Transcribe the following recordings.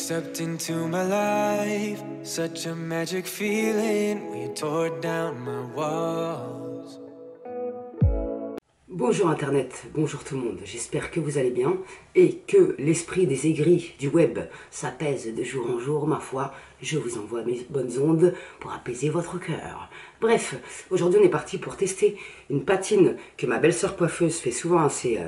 stepped into my life, such a magic feeling when you tore down my walls. Bonjour Internet, bonjour tout le monde, j'espère que vous allez bien et que l'esprit des aigris du web s'apaise de jour en jour. Ma foi, je vous envoie mes bonnes ondes pour apaiser votre cœur. Bref, aujourd'hui on est parti pour tester une patine que ma belle-sœur coiffeuse fait souvent à ses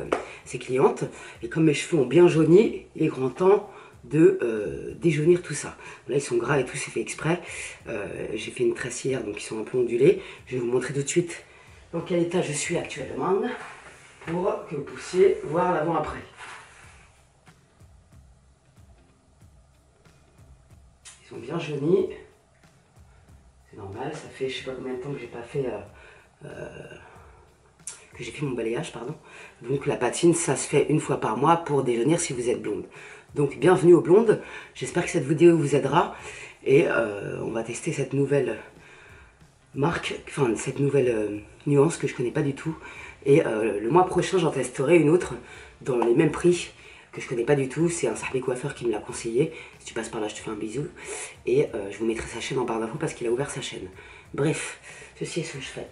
clientes. Et comme mes cheveux ont bien jauni, il est grand temps de déjaunir tout ça. Là ils sont gras et tout, c'est fait exprès. J'ai fait une tresse hier, donc ils sont un peu ondulés. Je vais vous montrer tout de suite dans quel état je suis actuellement pour que vous puissiez voir l'avant-après. Ils sont bien jaunis. C'est normal, ça fait je sais pas combien de temps que j'ai pas fait que j'ai fait mon balayage, pardon. Donc la patine, ça se fait une fois par mois pour déjaunir si vous êtes blonde. Donc bienvenue aux blondes, j'espère que cette vidéo vous aidera et on va tester cette nouvelle marque, enfin cette nouvelle nuance que je connais pas du tout. Et le mois prochain j'en testerai une autre dans les mêmes prix que je connais pas du tout. C'est un sahbi coiffeur qui me l'a conseillé. Si tu passes par là je te fais un bisou. Et je vous mettrai sa chaîne en barre d'infos parce qu'il a ouvert sa chaîne. Bref, ceci est ce que je fais.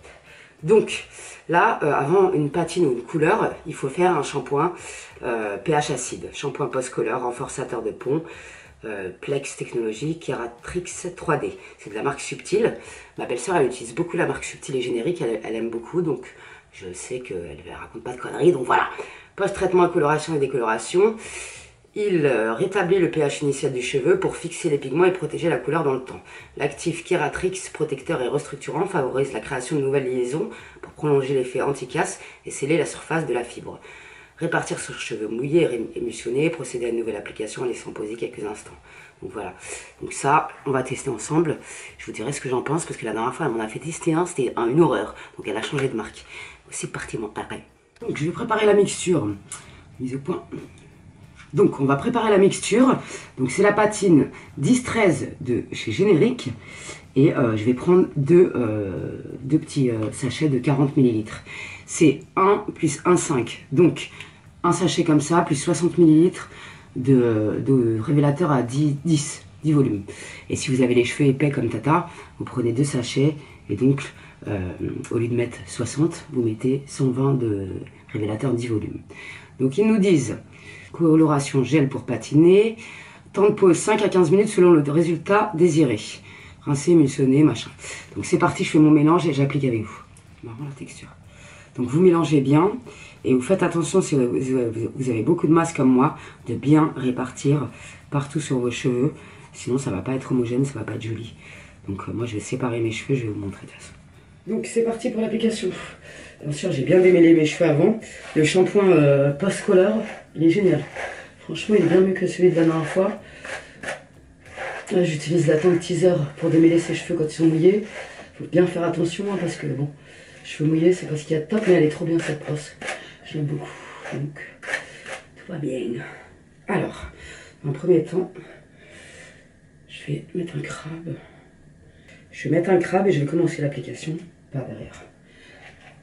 Donc là, avant une patine ou une couleur, il faut faire un shampoing pH acide. Shampoing post-color, renforçateur de pont, Plex Technologies, Keratrix 3D. C'est de la marque Subtil. Ma belle-sœur, elle utilise beaucoup la marque Subtil et générique, elle aime beaucoup, donc je sais qu'elle ne raconte pas de conneries. Donc voilà, post-traitement, coloration et décoloration. Il rétablit le pH initial du cheveu pour fixer les pigments et protéger la couleur dans le temps. L'actif Keratrix, protecteur et restructurant, favorise la création de nouvelles liaisons pour prolonger l'effet anti-casse et sceller la surface de la fibre. Répartir sur cheveux mouillés et émulsionnés, procéder à une nouvelle application en laissant poser quelques instants. Donc voilà, donc ça, on va tester ensemble. Je vous dirai ce que j'en pense parce que la dernière fois, elle m'en a fait tester un, c'était une horreur. Donc elle a changé de marque. C'est parti, mon pareil. Donc je vais préparer la mixture. Mise au point. Donc on va préparer la mixture. Donc c'est la patine 10-13 de chez Générique. Et je vais prendre deux petits sachets de 40 ml. C'est 1 plus 1,5. Donc un sachet comme ça, plus 60 ml de révélateur à 10 volumes. Et si vous avez les cheveux épais comme Tata, vous prenez 2 sachets. Et donc, au lieu de mettre 60, vous mettez 120 de révélateur 10 volumes. Donc ils nous disent coloration gel pour patiner, temps de pause 5 à 15 minutes selon le résultat désiré. Rincer, émulsionner, machin. Donc c'est parti, je fais mon mélange et j'applique avec vous. Marrant la texture. Donc vous mélangez bien et vous faites attention si vous avez beaucoup de masse comme moi, de bien répartir partout sur vos cheveux. Sinon ça va pas être homogène, ça va pas être joli. Donc moi je vais séparer mes cheveux, je vais vous montrer de toute façon. Donc c'est parti pour l'application. Bien sûr j'ai bien démêlé mes cheveux avant. Le shampoing post-color, il est génial. Franchement il est bien mieux que celui de la dernière fois. Là j'utilise la tente teaser pour démêler ses cheveux quand ils sont mouillés. Faut bien faire attention hein, parce que bon, cheveux mouillés c'est pas ce qu'il y a de top, mais elle est trop bien cette brosse. Je l'aime beaucoup. Donc tout va bien. Alors, en premier temps, je vais mettre un crabe. Je vais mettre un crabe et je vais commencer l'application par derrière.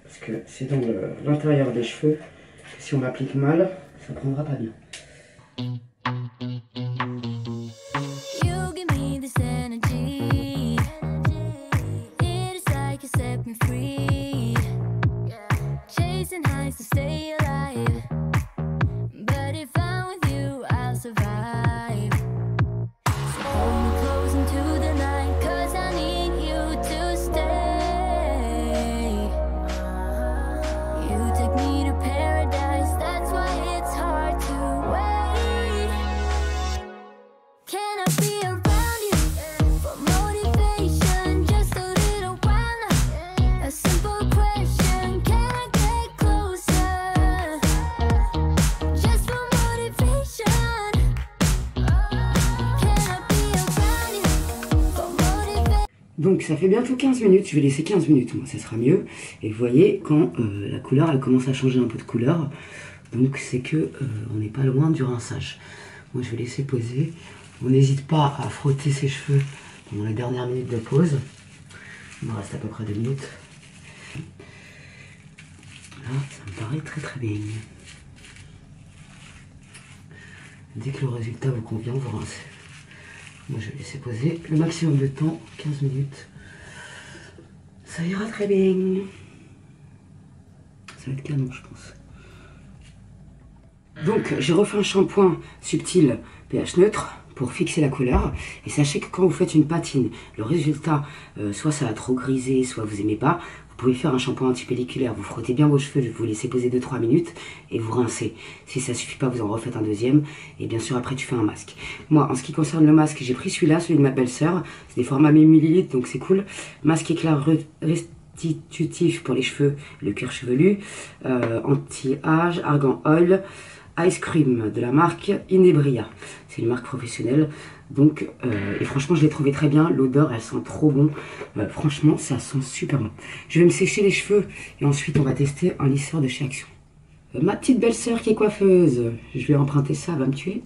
Parce que c'est dans l'intérieur des cheveux. Si on m'applique mal, ça prendra pas bien. Donc ça fait bientôt 15 minutes, je vais laisser 15 minutes, moi ça sera mieux. Et vous voyez quand la couleur elle commence à changer un peu de couleur, donc c'est que on n'est pas loin du rinçage. Moi je vais laisser poser. On n'hésite pas à frotter ses cheveux pendant les dernières minutes de pause. Il me reste à peu près 2 minutes. Là ça me paraît très très bien. Dès que le résultat vous convient, vous rincez. Moi, je vais laisser poser le maximum de temps, 15 minutes. Ça ira très bien. Ça va être canon, je pense. Donc, j'ai refait un shampoing subtil pH neutre pour fixer la couleur. Et sachez que quand vous faites une patine, le résultat, soit ça va trop griser, soit vous aimez pas, vous pouvez faire un shampoing antipelliculaire. Vous frottez bien vos cheveux, vous laissez poser 2-3 minutes et vous rincez. Si ça suffit pas, vous en refaites un deuxième. Et bien sûr, après, tu fais un masque. Moi, en ce qui concerne le masque, j'ai pris celui-là, celui de ma belle-sœur. C'est des formats 1000 ml, donc c'est cool. Masque éclair restitutif pour les cheveux, le cuir chevelu. Anti-âge, argan oil. Ice Cream de la marque Inebria. C'est une marque professionnelle. Donc, et franchement, je l'ai trouvé très bien. L'odeur, elle sent trop bon. Franchement, ça sent super bon. Je vais me sécher les cheveux et ensuite, on va tester un lisseur de chez Action. Ma petite belle-sœur qui est coiffeuse, je vais emprunter ça, elle va me tuer.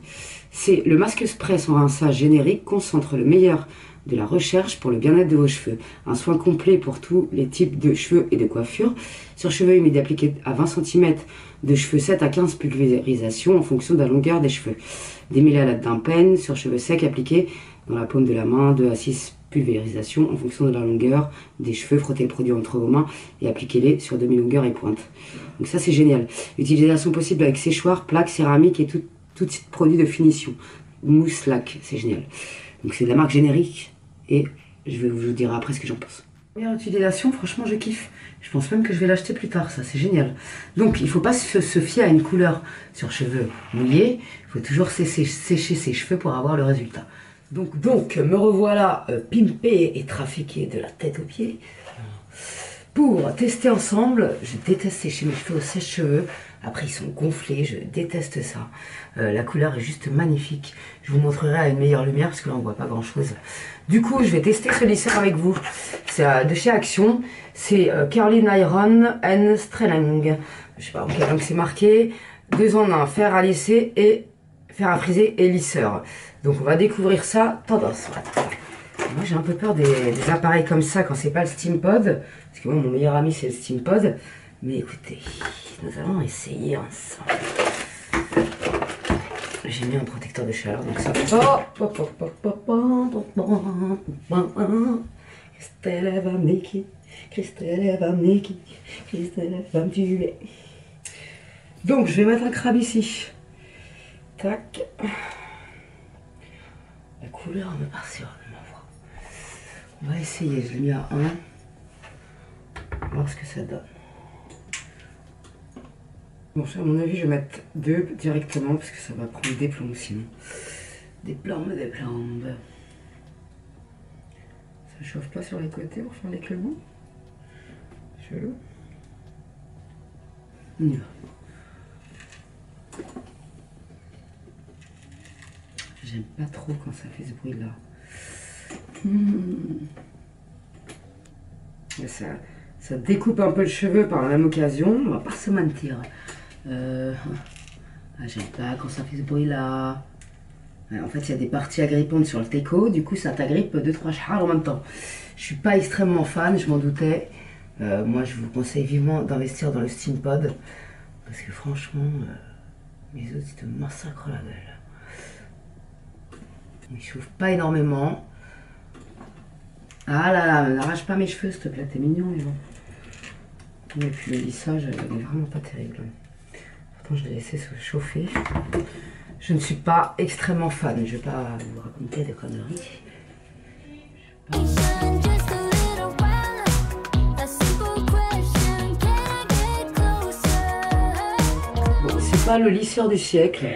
C'est le masque spray sans rinçage générique, concentre le meilleur de la recherche pour le bien-être de vos cheveux. Un soin complet pour tous les types de cheveux et de coiffure. Sur cheveux humides appliqués à 20 cm, de cheveux 7 à 15 pulvérisations en fonction de la longueur des cheveux. Démêlé à l'aide d'un peigne, sur cheveux secs appliqués dans la paume de la main, 2 à 6 pulvérisations en fonction de la longueur des cheveux. Frottez le produit entre vos mains et appliquez-les sur demi-longueur et pointe. Donc ça c'est génial. Utilisation possible avec séchoir, plaques, céramique et tout type de produit de finition. Mousse lac, c'est génial. Donc c'est de la marque générique et je vais vous dire après ce que j'en pense. Première utilisation, franchement je kiffe. Je pense même que je vais l'acheter plus tard, ça c'est génial. Donc il ne faut pas se fier à une couleur sur cheveux mouillés. Il faut toujours sécher ses cheveux pour avoir le résultat. Donc me revoilà pimpé et trafiqué de la tête aux pieds. Pour tester ensemble, je déteste sécher mes cheveux au sèche-cheveux. Après ils sont gonflés, je déteste ça. La couleur est juste magnifique. Je vous montrerai à une meilleure lumière parce que là on voit pas grand chose. Du coup je vais tester ce lisseur avec vous. C'est de chez Action. C'est Curling Iron and Styling. Je sais pas en quelle langue c'est marqué. 2 en 1, fer à lisser et fer à friser et lisseur. Donc on va découvrir ça tendance. Moi j'ai un peu peur des appareils comme ça quand c'est pas le Steampod. Parce que moi mon meilleur ami c'est le Steampod. Mais écoutez, nous allons essayer ensemble. J'ai mis un protecteur de chaleur, donc ça... Christelle va me niquer, Christelle va me niquer, Christelle va me tuer. Donc je vais mettre un crabe ici. Tac. La couleur me passe on va essayer, je l'ai mis à 1. Voir ce que ça donne. Bon, à mon avis, je vais mettre 2 directement parce que ça va prendre des plombs sinon. Des plombes. Ça chauffe pas sur les côtés pour faire les clous. Chelou. On y va. J'aime pas trop quand ça fait ce bruit là. Ça découpe un peu le cheveu par la même occasion, on va pas se mentir. J'aime pas quand ça fait ce bruit là. En fait, il y a des parties agrippantes sur le teco, du coup ça t'agrippe 2-3 chars en même temps. Je suis pas extrêmement fan, je m'en doutais. Moi, je vous conseille vivement d'investir dans le Steampod parce que franchement, les autres ils te massacrent la gueule. Il chauffe pas énormément. Ah là là, n'arrache pas mes cheveux s'il te plaît, t'es mignon mais bon. Et puis le lissage, il est vraiment pas terrible. Pourtant je l'ai laissé se chauffer. Je ne suis pas extrêmement fan, je vais pas vous raconter des conneries. Bon, c'est pas le lisseur du siècle.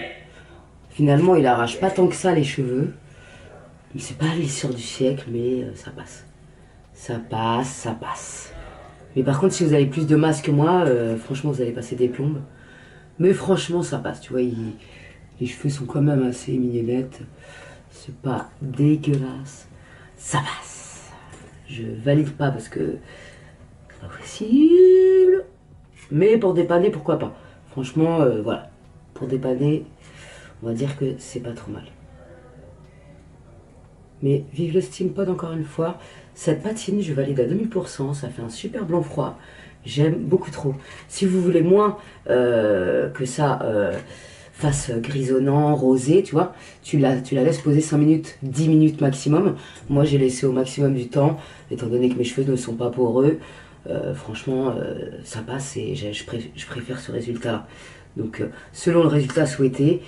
Finalement il arrache pas tant que ça les cheveux. C'est pas le lisseur du siècle, mais ça passe. Ça passe. Mais par contre, si vous avez plus de masse que moi, franchement, vous allez passer des plombes. Mais franchement, ça passe. Tu vois, les cheveux sont quand même assez mignonnettes. C'est pas dégueulasse. Ça passe. Je valide pas parce que c'est pas possible. Mais pour dépanner, pourquoi pas. Franchement, voilà. Pour dépanner, on va dire que c'est pas trop mal. Mais vive le Steampod encore une fois. Cette patine, je valide à 2000%. Ça fait un super blanc froid. J'aime beaucoup trop. Si vous voulez moins que ça, fasse grisonnant, rosé, tu vois. Tu la laisses poser 5 minutes, 10 minutes maximum. Moi, j'ai laissé au maximum du temps, étant donné que mes cheveux ne sont pas poreux. Franchement, ça passe et je préfère ce résultat-là. Donc, selon le résultat souhaité,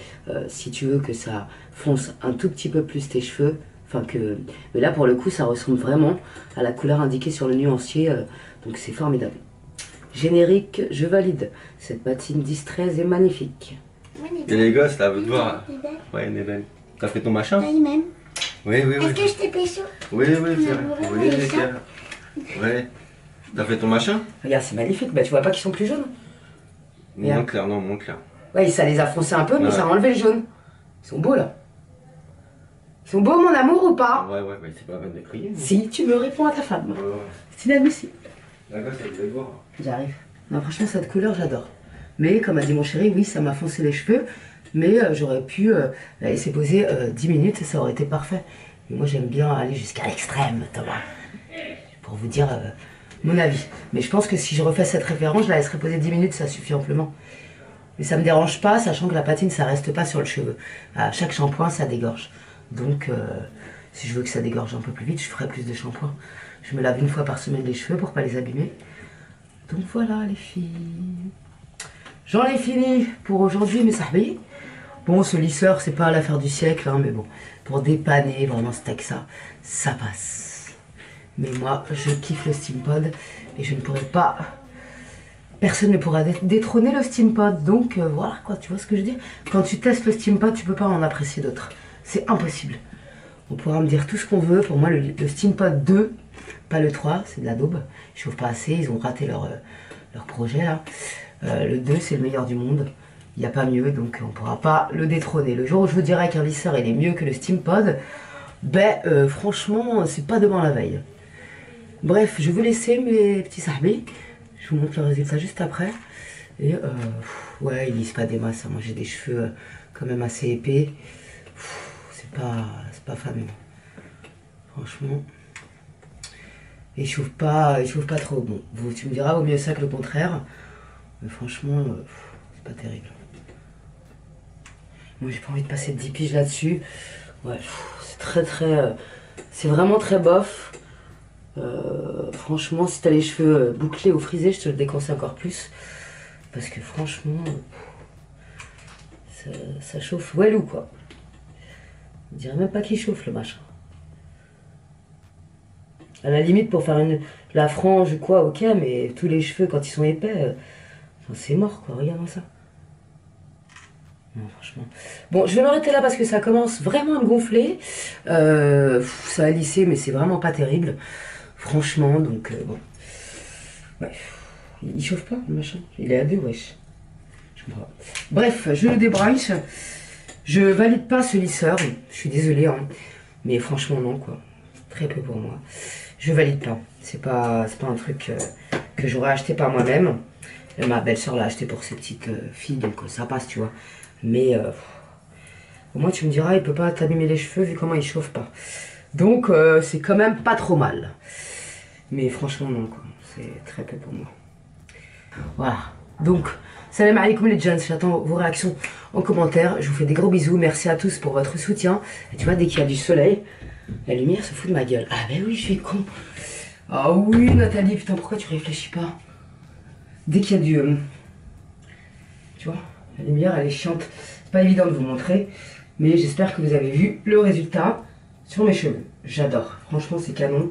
si tu veux que ça fonce un tout petit peu plus tes cheveux, mais là, pour le coup, ça ressemble vraiment à la couleur indiquée sur le nuancier, donc c'est formidable. Générique, je valide. Cette patine Distress est magnifique. Et les gosses, là, veut te voir. Ouais, elle est belle. T'as fait ton machin? Oui, même. Oui, oui, oui. Est-ce que je t'ai pécho? Oui, oui, c'est vrai. Oui, Pierre. Ouais. T'as fait ton machin? Regarde, c'est magnifique. Bah, tu vois pas qu'ils sont plus jaunes? Moins clair, non, moins clair. Ouais, ça les a foncés un peu, mais Ouais. ça a enlevé le jaune. Ils sont beaux, là. Ils sont beaux, mon amour, ou pas? Ouais, ouais, c'est pas la peine de crier. Si, tu me réponds à ta femme. Ouais, ouais. C'est inadmissible. La gosse, elle voulait voir. J'arrive. Non, franchement, cette couleur, j'adore. Mais, comme a dit mon chéri, oui, ça m'a foncé les cheveux. Mais j'aurais pu la laisser poser 10 minutes et ça aurait été parfait. Mais moi, j'aime bien aller jusqu'à l'extrême, Thomas. Pour vous dire mon avis. Mais je pense que si je refais cette référence, je la laisserai poser 10 minutes, ça suffit amplement. Mais ça me dérange pas, sachant que la patine, ça reste pas sur le cheveu. À chaque shampoing, ça dégorge. Donc, si je veux que ça dégorge un peu plus vite, je ferai plus de shampoing. Je me lave une fois par semaine les cheveux pour pas les abîmer. Donc voilà, les filles. J'en ai fini pour aujourd'hui, mes sahbis. Bon, ce lisseur, c'est pas l'affaire du siècle, hein, mais bon, pour dépanner vraiment ce texte, ça passe. Mais moi, je kiffe le Steampod et je ne pourrai pas... Personne ne pourra détrôner le Steampod, donc voilà quoi, tu vois ce que je veux dire? Quand tu testes le Steampod, tu peux pas en apprécier d'autres. C'est impossible. On pourra me dire tout ce qu'on veut. Pour moi, le Steampod 2, pas le 3, c'est de la daube. Ils chauffent pas assez, ils ont raté leur projet là. Le 2, c'est le meilleur du monde. Il n'y a pas mieux, donc on ne pourra pas le détrôner. Le jour où je vous dirai qu'un lisseur il est mieux que le Steampod, ben franchement, c'est pas demain la veille. Bref, je vais vous laisser mes petits sahbis. Je vous montre le résultat juste après. Et ouais, ils lisent pas des masses. Moi j'ai des cheveux quand même assez épais. C'est pas fameux. Franchement. Et ils chauffent pas trop. Bon, tu me diras, vaut mieux ça que le contraire. Mais franchement, c'est pas terrible. Moi j'ai pas envie de passer de 10 piges là-dessus. Ouais, c'est c'est vraiment très bof. Franchement, si t'as les cheveux bouclés ou frisés, je te le déconseille encore plus. Parce que franchement, ça chauffe wellou quoi. On dirait même pas qu'il chauffe le machin. À la limite, pour faire la frange ou quoi, ok, mais tous les cheveux quand ils sont épais, c'est mort quoi, regarde-moi ça. Non, franchement. Bon, je vais m'arrêter là parce que ça commence vraiment à me gonfler. Ça a lissé, mais c'est vraiment pas terrible. Franchement, donc bon. Ouais. Il chauffe pas le machin. Il est à 2, wesh. Je comprends pas. Bref, je le débranche. Je valide pas ce lisseur. Je suis désolée, hein. Mais franchement, non, quoi. Très peu pour moi. Je valide pas. C'est pas un truc que j'aurais acheté par moi-même. Ma belle-sœur l'a acheté pour ses petites filles, donc ça passe, tu vois. Mais au moins, tu me diras, il peut pas t'abîmer les cheveux vu comment il chauffe pas. Donc, c'est quand même pas trop mal. Mais franchement, non, quoi. C'est très peu pour moi. Voilà. Donc, salam alaikum les gens. J'attends vos réactions en commentaire. Je vous fais des gros bisous. Merci à tous pour votre soutien. Et tu vois, dès qu'il y a du soleil, la lumière se fout de ma gueule. Ah ben oui, je suis con. Ah oui, Nathalie, putain, pourquoi tu réfléchis pas? Dès qu'il y a du... tu vois, la lumière, elle est chiante. C'est pas évident de vous montrer. Mais j'espère que vous avez vu le résultat sur mes cheveux. J'adore. Franchement, c'est canon.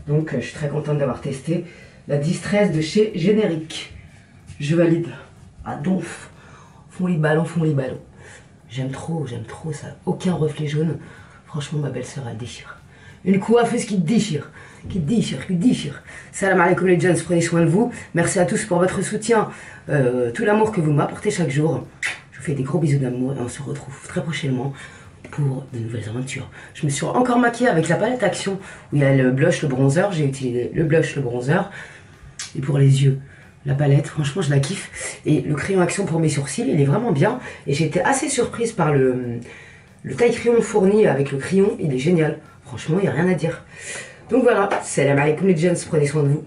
Donc, je suis très contente d'avoir testé la Distress de chez Générique. Je valide. À donf. Font les ballons. J'aime trop ça. Aucun reflet jaune. Franchement, ma belle-sœur, elle déchire. Une coiffeuse qui déchire. Qui déchire. Salam alaikum les gens, prenez soin de vous. Merci à tous pour votre soutien. Tout l'amour que vous m'apportez chaque jour. Je vous fais des gros bisous d'amour et on se retrouve très prochainement pour de nouvelles aventures. Je me suis encore maquillée avec la palette Action où il y a le blush, le bronzer. J'ai utilisé le blush, le bronzer. Et pour les yeux, la palette, franchement, je la kiffe. Et le crayon Action pour mes sourcils, il est vraiment bien. Et j'ai été assez surprise par le taille crayon fourni avec le crayon. Il est génial. Franchement, il n'y a rien à dire. Donc voilà, salam alaikum les gens, prenez soin de vous.